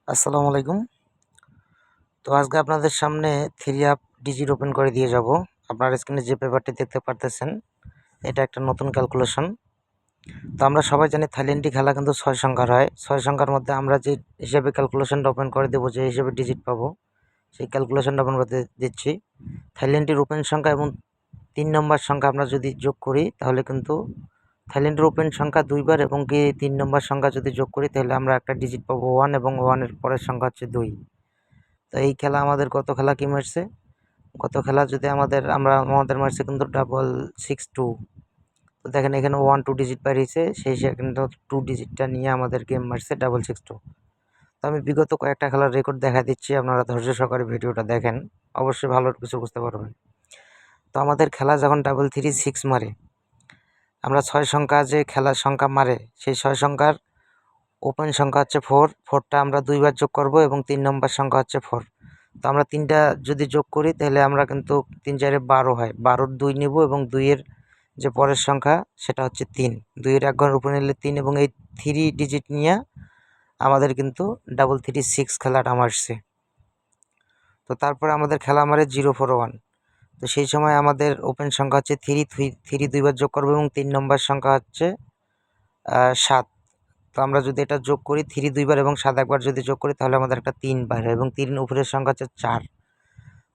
আসসালামু আলাইকুম। তো আজকে আপনাদের সামনে 3 আপ ডিজিট ওপেন করে দিয়ে যাব। আপনার স্ক্রিনে যে পেপারটি দেখতে পারতেছেন, এটা একটা নতুন ক্যালকুলেশন। তো আমরা সবাই জানি থাইল্যান্ডি খেলা কিন্তু 6 সংখ্যার হয়। 6 সংখ্যার মধ্যে আমরা যে হিসেবে ক্যালকুলেশনটা ওপেন করে দেবো, যে হিসেবে ডিজিট পাবো, সেই ক্যালকুলেশনটা ওপেন করতে দিচ্ছি। থাইল্যান্ডের ওপেন সংখ্যা এবং 3 নম্বর সংখ্যা আমরা যদি যোগ করি, তাহলে কিন্তু থাইল্যান্ডের ওপেন সংখ্যা 2 বার এবং 3 নম্বর সংখ্যা যদি যোগ করি, তাহলে আমরা একটা ডিজিট পাবো 1 এবং 1 এর পরের সংখ্যা হচ্ছে 2। তো এই খেলা আমাদের গত খেলা কি মারছে, গত খেলা যদি আমাদের মারছে কিন্তু 662। তো দেখেন এখানে 1 2 ডিজিট বেরিয়েছে, সেই কিন্তু 2 ডিজিটটা নিয়ে আমাদের গেম মারছে 662। তো আমি বিগত কয়েকটা খেলার রেকর্ড দেখা দিচ্ছি, আপনারা ধৈর্য সহকারে ভিডিওটা দেখেন, অবশ্যই ভালো কিছু বুঝতে পারবেন। তো আমাদের খেলা যখন 336 মারে, আমরা 6 সংখ্যা যে খেলার সংখ্যা মারে, সেই 6 সংখ্যার ওপেন সংখ্যা হচ্ছে 4। 4টা আমরা 2 বার যোগ করব এবং 3 নম্বর সংখ্যা হচ্ছে 4। তো আমরা 3টা যদি যোগ করি, তাহলে আমরা কিন্তু 3 4 12 হয়, 12-র 2 নেব এবং 2-এর যে পরের সংখ্যা সেটা হচ্ছে 3। 2-এর এক ঘর উপরে নিলে 3 এবং এই 3 ডিজিট নিয়ে আমাদের কিন্তু 336 খেলাটা মারছে। তো তারপরে আমাদের খেলা মারে 041। তো সেই সময় আমাদের ওপেন সংখ্যা হচ্ছে 3। 3 2 বার যোগ করবো এবং 3 নম্বর সংখ্যা হচ্ছে 7। তো আমরা যদি এটা যোগ করি, 3 2 বার এবং 7 একবার যদি যোগ করি, তাহলে আমাদের একটা 3 বার এবং 3 উপরের সংখ্যা হচ্ছে 4।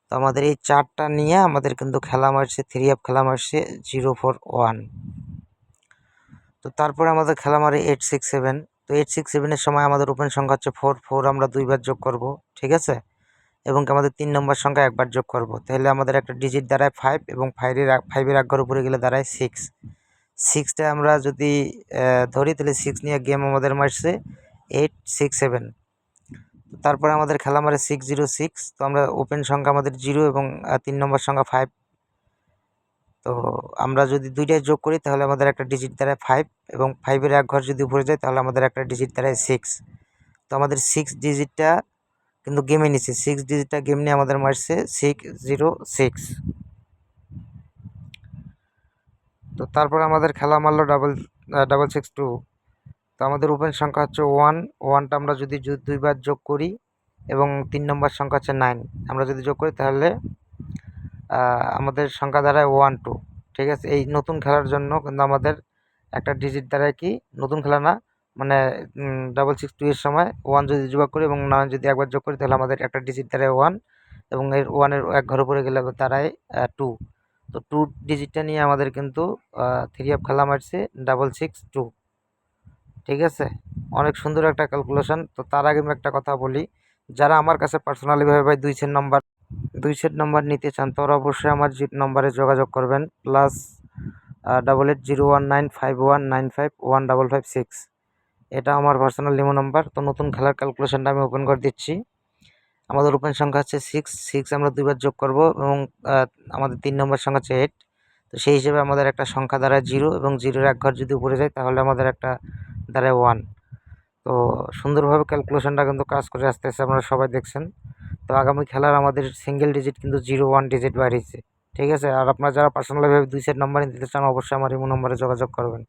তো আমাদের এই 4টা নিয়ে আমাদের কিন্তু খেলা মারছে 3 আপ খেলা মারছে 041। তো তারপরে আমাদের খেলা মারে 867। তো 867 এর সময় আমাদের ওপেন সংখ্যা হচ্ছে 4। 4 আমরা 2 বার যোগ করব, ঠিক আছে, এবং আমাদের 3 নম্বর সংখ্যা একবার যোগ করব, তাহলে আমাদের একটা ডিজিট দাঁড়ায় 5 এবং 5-এর এক ঘর উপরে গেলে দাঁড়ায় 6। 6টা আমরা যদি ধরি, তাহলে 6 নিয়ে গেম আমাদের মারছে 867। তারপরে আমাদের খেলা মারে 606। তো আমরা ওপেন সংখ্যা আমাদের 0 এবং 3 নম্বর সংখ্যা 5। তো আমরা যদি দুইটাই যোগ করি, তাহলে আমাদের একটা ডিজিট দাঁড়ায় 5 এবং 5-এর এক ঘর যদি উপরে যায়, তাহলে আমাদের একটা ডিজিট দাঁড়ায় 6। তো আমাদের 6 ডিজিটটা কিন্তু গেমে নিচ্ছে, 6 ডিজিটটা গেম নিয়ে আমাদের মারছে 606। তো তারপরে আমাদের খেলা মারলো 662। তো আমাদের ওপেন সংখ্যা হচ্ছে 1। 1টা আমরা যদি 2 বার যোগ করি এবং 3 নম্বর সংখ্যা হচ্ছে 9, আমরা যদি যোগ করি, তাহলে আমাদের সংখ্যা দাঁড়ায় 1 2। ঠিক আছে, এই নতুন খেলার জন্য কিন্তু আমাদের একটা ডিজিট দাঁড়ায় কি, নতুন খেলা না, মানে 662 এর সময় 1 যদি যোগ করি এবং 9 যদি একবার যোগ করি, তাহলে আমাদের একটা ডিজিট দাঁড়ায় 1 এবং এর 1-এর এক ঘর উপরে গেলে দাঁড়ায় 2। তো 2 ডিজিটটা নিয়ে আমাদের কিন্তু 3 আপ খেলা মারছে 662। ঠিক আছে, অনেক সুন্দর একটা ক্যালকুলেশন। তো তার আগে আমি একটা কথা বলি, যারা আমার কাছে পার্সোনালিভাবে ভাই 2 সেট নাম্বার নিতে চান, তারা অবশ্যই আমার নম্বরে যোগাযোগ করবেন, +88019519515556। এটা আমার পার্সোনাল লিমো নাম্বার। তো নতুন খেলার ক্যালকুলেশনটা আমি ওপেন করে দিচ্ছি। আমাদের ওপেন সংখ্যা হচ্ছে 6। 6 আমরা 2 বার যোগ করব এবং আমাদের 3 নম্বর সংখ্যা হচ্ছে 8। তো সেই হিসেবে আমাদের একটা সংখ্যা দাঁড়ায় 0 এবং 0-এর এক ঘর যদি উপরে যায়, তাহলে আমাদের একটা দাঁড়ায় 1। তো সুন্দরভাবে ক্যালকুলেশনটা কিন্তু কাজ করে আসতেছে, আপনারা সবাই দেখছেন। তো আগামী খেলার আমাদের সিঙ্গেল ডিজিট কিন্তু 01 ডিজিট বাড়িয়েছে। ঠিক আছে, আর আপনারা যারা পার্সোনালিভাবে 2 সেট নাম্বার নিতে চান, অবশ্যই আমার ইমো নম্বরে যোগাযোগ করবেন।